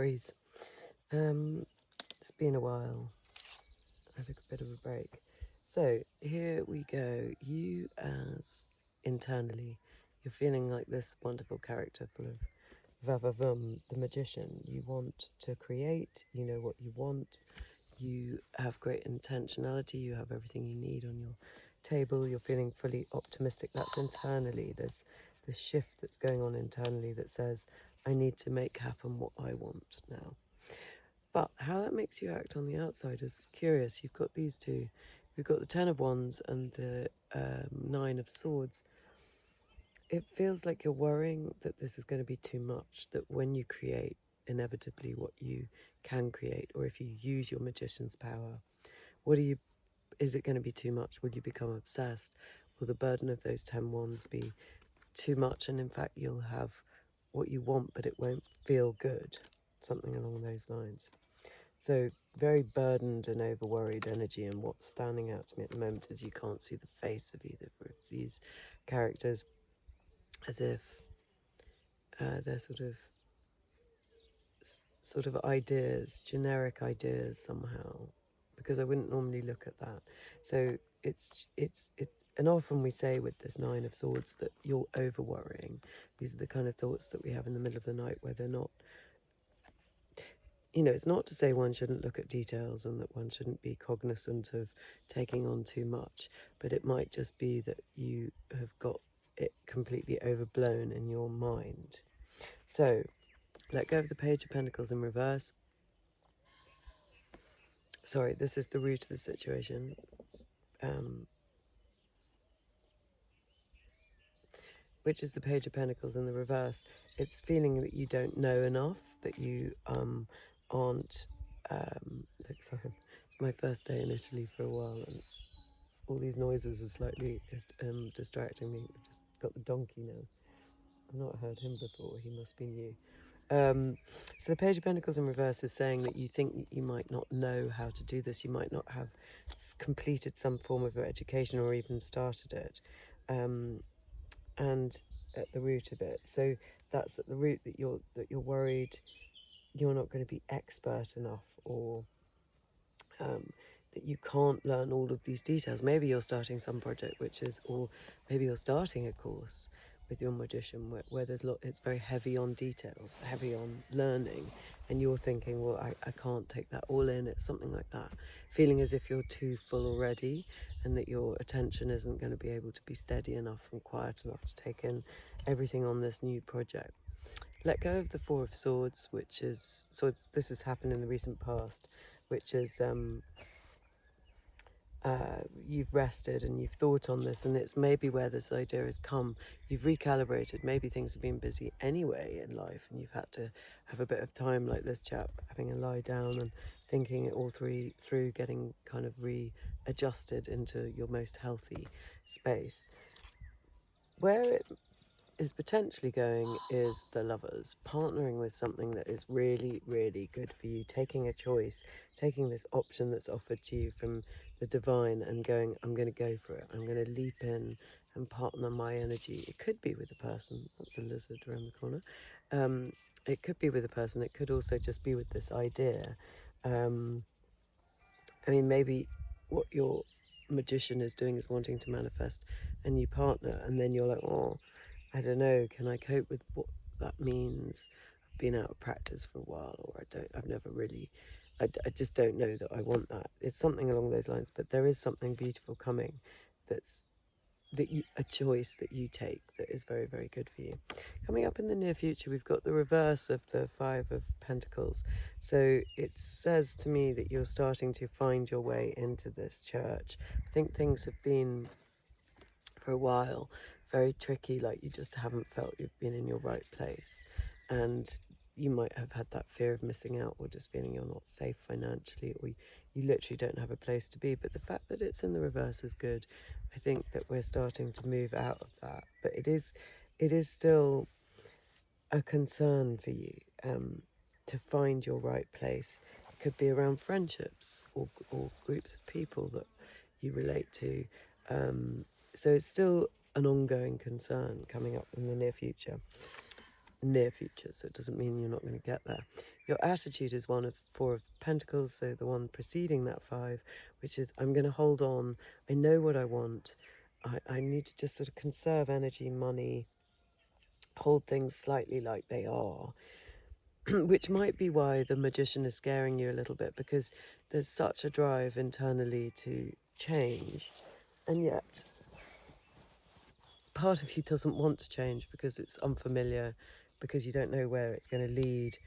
Aries. It's been a while. I took a bit of a break. So here we go. You as internally, you're feeling like this wonderful character full of vavavum, the magician. You want to create, you know what you want, you have great intentionality, you have everything you need on your table, you're feeling fully optimistic. That's internally. There's this shift that's going on internally that says, I need to make happen what I want now. But how that makes you act on the outside is curious. You've got these two. You've got the Ten of Wands and the Nine of Swords. It feels like you're worrying that this is going to be too much, that when you create, inevitably what you can create, or if you use your magician's power, is it going to be too much? Will you become obsessed? Will the burden of those 10 wands be too much? And in fact, you'll have what you want, but it won't feel good. Something along those lines. So very burdened and over worried energy, and what's standing out to me at the moment is you can't see the face of either of these characters, as if they're sort of ideas, generic ideas somehow, because I wouldn't normally look at that. So and often we say with this Nine of Swords that you're over worrying. These are the kind of thoughts that we have in the middle of the night where they're not, you know, it's not to say one shouldn't look at details and that one shouldn't be cognizant of taking on too much, but it might just be that you have got it completely overblown in your mind. So let go of the Page of Pentacles in reverse. Sorry, this is the root of the situation. Which is the Page of Pentacles in the reverse. It's feeling that you don't know enough, that you aren't... sorry, it's my first day in Italy for a while, and all these noises are slightly distracting me. I've just got the donkey now. I've not heard him before, he must be new. So the Page of Pentacles in reverse is saying that you think that you might not know how to do this, you might not have completed some form of education or even started it. And at the root of it, so that's at the root, that you're worried you're not going to be expert enough, or that you can't learn all of these details. Maybe you're starting some project or maybe you're starting a course with your magician where it's very heavy on details, heavy on learning, and you're thinking, well, I can't take that all in. It's something like that, feeling as if you're too full already and that your attention isn't going to be able to be steady enough and quiet enough to take in everything on this new project. Let go of the Four of Swords, this has happened in the recent past, which is you've rested and you've thought on this, and it's maybe where this idea has come. You've recalibrated. Maybe things have been busy anyway in life, and you've had to have a bit of time, like this chap, having a lie down and thinking it all through, getting kind of readjusted into your most healthy space. Where it is potentially going is the Lovers, partnering with something that is really, really good for you, taking a choice, taking this option that's offered to you from the divine and going, I'm going to go for it. I'm going to leap in and partner my energy. It could be with a person. That's a lizard around the corner. It could be with a person. It could also just be with this idea. I mean, maybe what your magician is doing is wanting to manifest a new partner, and then you're like, oh, I don't know, can I cope with what that means? I've been out of practice for a while, or I've never really, I just don't know that I want that. It's something along those lines, but there is something beautiful coming a choice that you take that is very, very good for you. Coming up in the near future, we've got the reverse of the Five of Pentacles. So it says to me that you're starting to find your way into this church. I think things have been, for a while, very tricky, like you just haven't felt you've been in your right place. And you might have had that fear of missing out, or just feeling you're not safe financially, or you literally don't have a place to be. But the fact that it's in the reverse is good. I think that we're starting to move out of that. But it is still a concern for you to find your right place. It could be around friendships or groups of people that you relate to. So it's still an ongoing concern coming up in the near future. So it doesn't mean you're not going to get there. Your attitude is one of 4 of Pentacles, so the one preceding that 5, which is, I'm going to hold on. I know what I want. I need to just sort of conserve energy, money, hold things slightly like they are, which might be why the Magician is scaring you a little bit, because there's such a drive internally to change, and yet part of you doesn't want to change because it's unfamiliar, because you don't know where it's going to lead,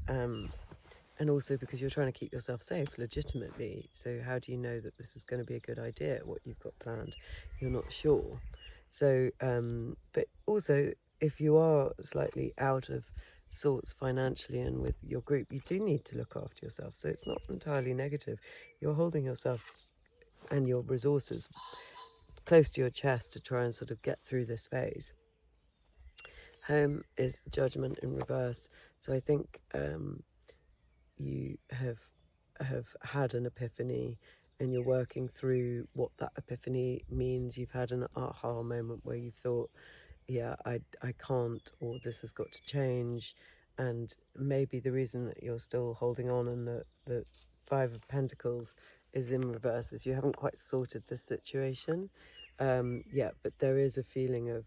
and also because you're trying to keep yourself safe legitimately. So how do you know that this is going to be a good idea, what you've got planned? You're not sure. So but also, if you are slightly out of sorts financially and with your group, you do need to look after yourself. So it's not entirely negative. You're holding yourself and your resources close to your chest to try and sort of get through this phase. Home is the Judgment in reverse. So I think you have had an epiphany, and you're working through what that epiphany means. You've had an aha moment where you've thought, yeah, I can't, or this has got to change. And maybe the reason that you're still holding on and the 5 of Pentacles is in reverse is you haven't quite sorted this situation yet, but there is a feeling of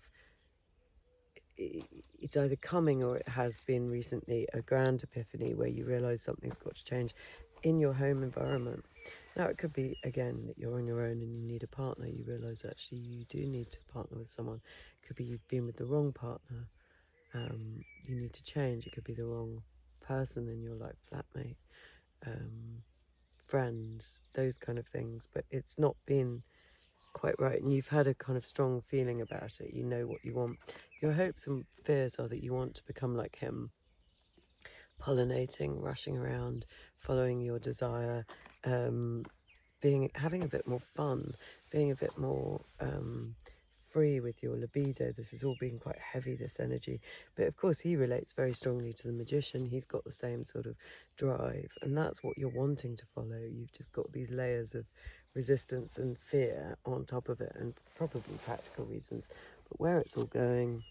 it's either coming or it has been recently, a grand epiphany where you realise something's got to change in your home environment. Now, it could be, again, that you're on your own and you need a partner. You realise actually you do need to partner with someone. It could be you've been with the wrong partner. You need to change. It could be the wrong person in your life, flatmate, friends, those kind of things. But it's not been quite right, and you've had a kind of strong feeling about it. You know what you want. Your hopes and fears are that you want to become like him, pollinating, rushing around, following your desire, having a bit more fun, being a bit more free with your libido. This has all been quite heavy, this energy, but of course he relates very strongly to the Magician. He's got the same sort of drive, and that's what you're wanting to follow. You've just got these layers of resistance and fear on top of it, and probably practical reasons. But where it's all going,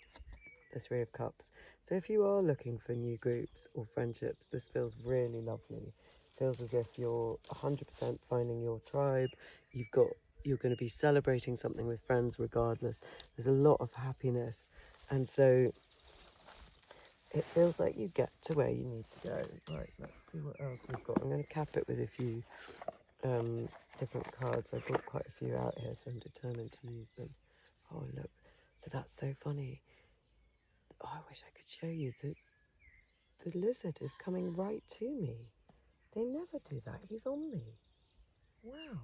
the 3 of Cups. So if you are looking for new groups or friendships, this feels really lovely. Feels as if you're 100% finding your tribe. You're going to be celebrating something with friends regardless. There's a lot of happiness, and so it feels like you get to where you need to go. Right, let's see what else we've got. I'm going to cap it with a few different cards. I brought quite a few out here, so I'm determined to use them. Oh, look. So that's so funny. Oh, I wish I could show you. The lizard is coming right to me. They never do that. He's on me. Wow.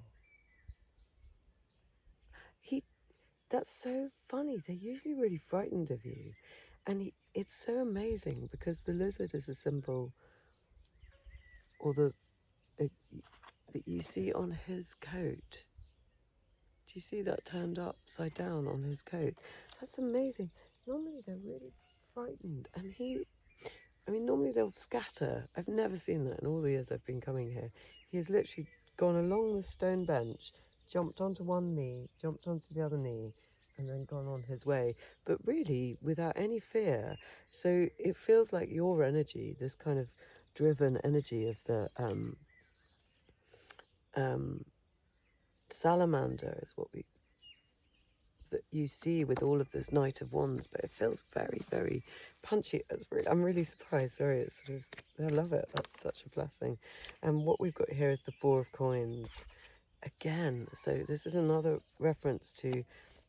That's so funny. They're usually really frightened of you. And it's so amazing because the lizard is a symbol, or that you see on his coat. Do you see that turned upside down on his coat? That's amazing. Normally they're really frightened. And normally they'll scatter. I've never seen that in all the years I've been coming here. He has literally gone along the stone bench, jumped onto one knee, jumped onto the other knee, and then gone on his way. But really, without any fear. So it feels like your energy, this kind of driven energy of the salamander is what that you see with all of this Knight of Wands, but it feels very, very punchy. I'm really surprised. Sorry, it's sort of, I love it. That's such a blessing. And what we've got here is the 4 of Coins again. So this is another reference to,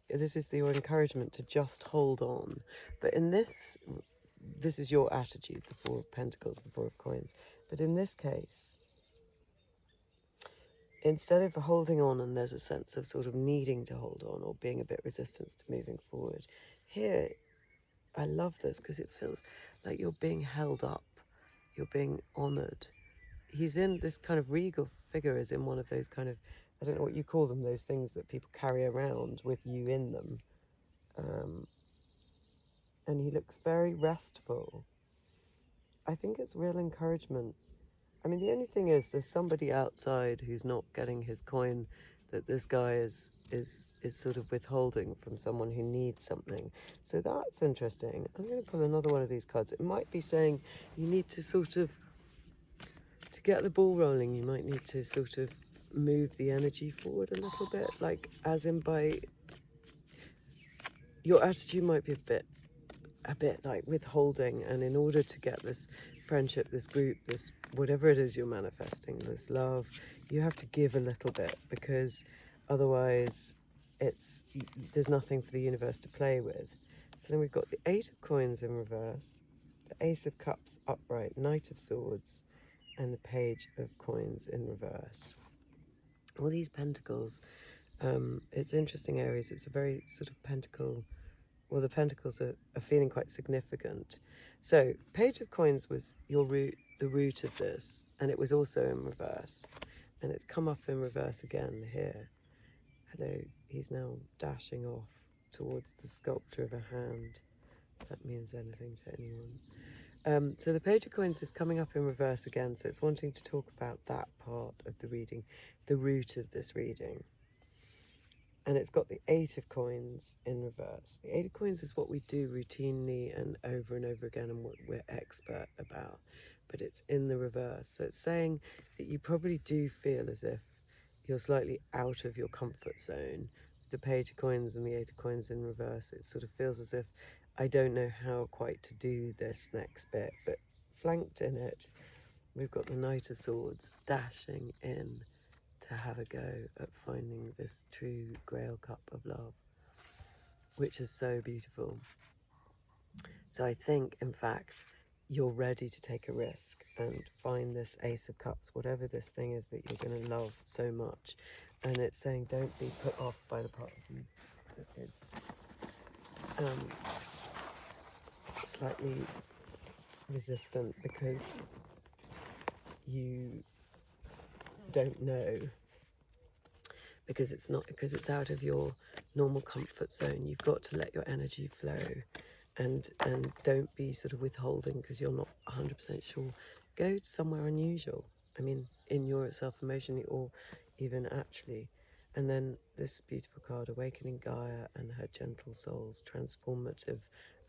this is your encouragement to just hold on. But in this is your attitude, the 4 of Pentacles, the 4 of Coins. But in this case, instead of holding on and there's a sense of sort of needing to hold on or being a bit resistant to moving forward, here, I love this because it feels like you're being held up, you're being honoured. He's in this kind of regal figure, is in one of those kind of, I don't know what you call them, those things that people carry around with you in them. And he looks very restful. I think it's real encouragement. I mean, the only thing is there's somebody outside who's not getting his coin that this guy is sort of withholding from someone who needs something. So that's interesting. I'm going to pull another one of these cards. It might be saying you need to sort of to get the ball rolling, you might need to sort of move the energy forward a little bit, like as in by your attitude might be a bit like withholding, and in order to get this friendship, this group, this whatever it is you're manifesting, this love, you have to give a little bit, because otherwise there's nothing for the universe to play with. So then we've got the Eight of Coins in reverse, the Ace of Cups upright, Knight of Swords, and the Page of Coins in reverse. All these pentacles, it's interesting, Aries, it's a very sort of pentacle. Well, the pentacles are feeling quite significant. So, Page of Coins was your root, the root of this, and it was also in reverse. And it's come up in reverse again here. Hello, he's now dashing off towards the sculpture of a hand. If that means anything to anyone. So the Page of Coins is coming up in reverse again, so it's wanting to talk about that part of the reading, the root of this reading. And it's got the Eight of Coins in reverse. The Eight of Coins is what we do routinely and over again, and what we're expert about. But it's in the reverse. So it's saying that you probably do feel as if you're slightly out of your comfort zone. The Page of Coins and the Eight of Coins in reverse, it sort of feels as if I don't know how quite to do this next bit. But flanked in it, we've got the Knight of Swords dashing in to have a go at finding this true grail cup of love, which is so beautiful. So I think, in fact, you're ready to take a risk and find this Ace of Cups, whatever this thing is that you're going to love so much. And it's saying don't be put off by the part of you that is slightly resistant because you don't know, because it's out of your normal comfort zone. You've got to let your energy flow, and don't be sort of withholding because you're not 100% sure. Go to somewhere unusual. I mean, in yourself emotionally or even actually. And then this beautiful card, Awakening Gaia and Her Gentle Souls, Transformative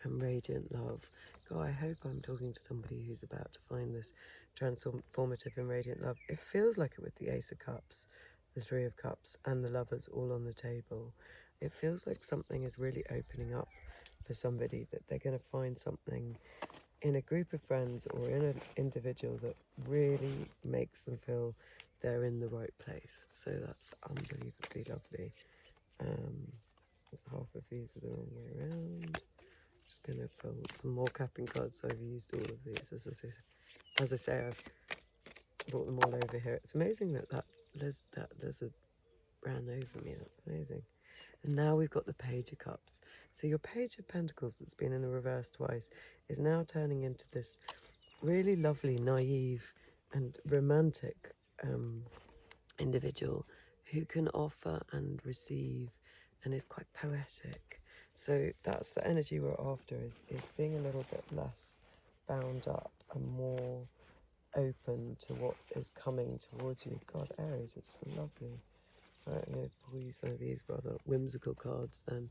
and Radiant Love. God, I hope I'm talking to somebody who's about to find this transformative and radiant love. It feels like it with the Ace of Cups, the Three of Cups, and the Lovers all on the table. It feels like something is really opening up for somebody, that they're going to find something in a group of friends or in an individual that really makes them feel they're in the right place. So that's unbelievably lovely. Half of these are the wrong way around. Just going to pull some more capping cards. So I've used all of these. As I say, I've brought them all over here. It's amazing that lizard ran over me. That's amazing. And now we've got the Page of Cups. So your Page of Pentacles that's been in the reverse twice is now turning into this really lovely, naive and romantic individual who can offer and receive and is quite poetic. So that's the energy we're after, is being a little bit less bound up and more open to what is coming towards you. God, Aries, it's so lovely. Right, I'm going to pull you some of these rather whimsical cards then.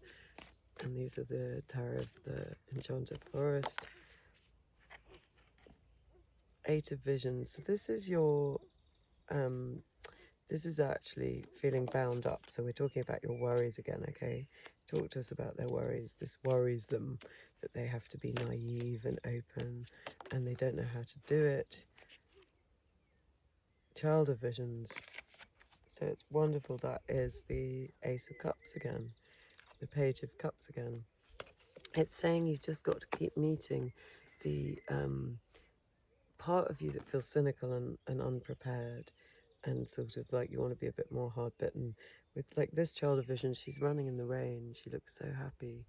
And these are the Tarot of the Enchanted Forest. Eight of Visions. So this is your, this is actually feeling bound up. So we're talking about your worries again, okay? Talk to us about their worries. This worries them that they have to be naive and open and they don't know how to do it. Child of Visions. So it's wonderful. That is the Ace of Cups again, the Page of Cups again. It's saying you've just got to keep meeting the part of you that feels cynical and unprepared, and sort of like you want to be a bit more hard-bitten. With like this Child of Vision, she's running in the rain. She looks so happy,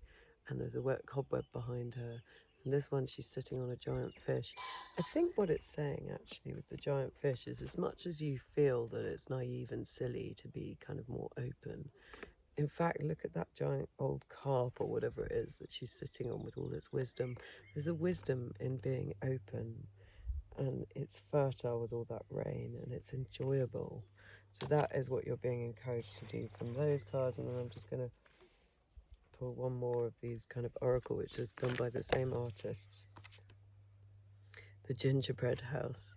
and there's a wet cobweb behind her. And this one, she's sitting on a giant fish. I think what it's saying, actually, with the giant fish is, as much as you feel that it's naive and silly to be kind of more open, in fact, look at that giant old carp or whatever it is that she's sitting on with all its wisdom. There's a wisdom in being open, and it's fertile with all that rain, and it's enjoyable. So that is what you're being encouraged to do from those cards. And then I'm just going to pull one more of these kind of oracle, which is done by the same artist. The Gingerbread House.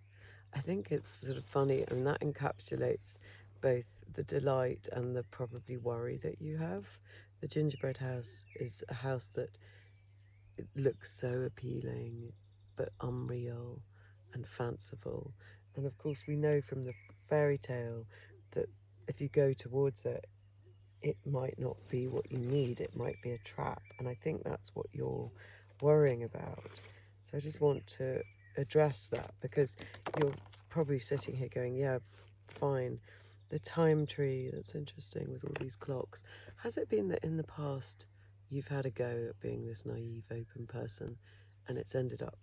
I think it's sort of funny, and that encapsulates both the delight and the probably worry that you have. The gingerbread house is a house that it looks so appealing, but unreal and fanciful. And of course, we know from the fairy tale that if you go towards it, it might not be what you need, it might be a trap. And I think that's what you're worrying about. So I just want to address that, because you're probably sitting here going, yeah, fine. The time tree, that's interesting with all these clocks. Has it been that in the past you've had a go at being this naive, open person, and it's ended up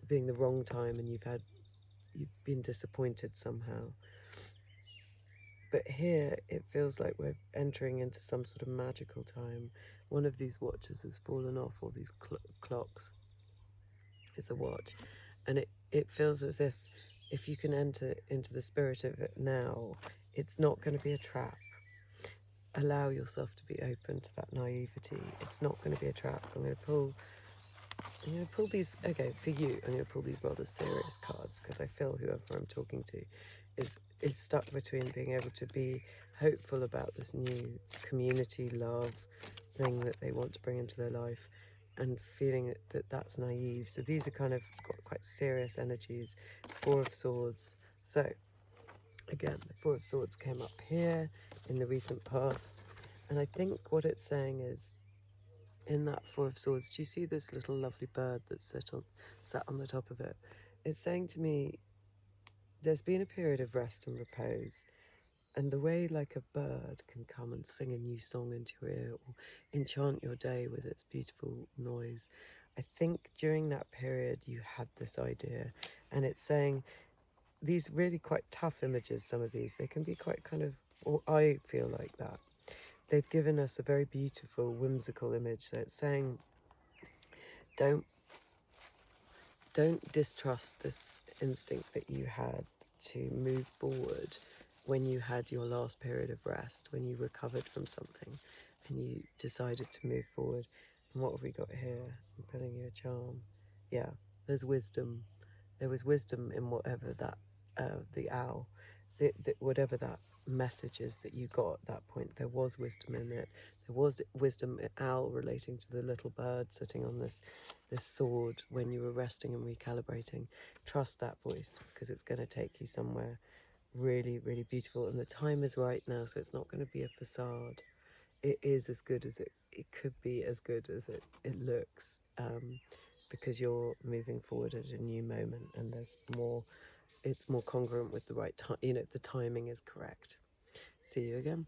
being the wrong time, and you've been disappointed somehow? But here it feels like we're entering into some sort of magical time. One of these watches has fallen off, or these clocks. It's a watch. And it feels as if you can enter into the spirit of it now, it's not going to be a trap. Allow yourself to be open to that naivety. It's not going to be a trap. I'm going to pull these, okay, for you, I'm going to pull these rather serious cards, because I feel whoever I'm talking to is stuck between being able to be hopeful about this new community love thing that they want to bring into their life, and feeling that that's naive. So these are kind of got quite serious energies. Four of Swords. So again, the Four of Swords came up here in the recent past, and I think what it's saying is, in that Four of Swords, do you see this little lovely bird that's sat on the top of it? It's saying to me, there's been a period of rest and repose, and the way like a bird can come and sing a new song into your ear, or enchant your day with its beautiful noise, I think during that period you had this idea. And it's saying these really quite tough images, some of these, they can be quite kind of, or I feel like that. They've given us a very beautiful, whimsical image. So it's saying, don't distrust this instinct that you had to move forward when you had your last period of rest, when you recovered from something and you decided to move forward. And what have we got here? I'm pulling you a charm. Yeah, there's wisdom. There was wisdom in whatever that, the owl, whatever that message is that you got at that point. There was wisdom in it. There was wisdom in owl relating to the little bird sitting on this sword when you were resting and recalibrating. Trust that voice, because it's going to take you somewhere really, really beautiful. And the time is right now, so it's not going to be a facade. It is as good as it could be, as good as it looks, because you're moving forward at a new moment, and there's more, it's more congruent with the right time. You know, the timing is correct. See you again.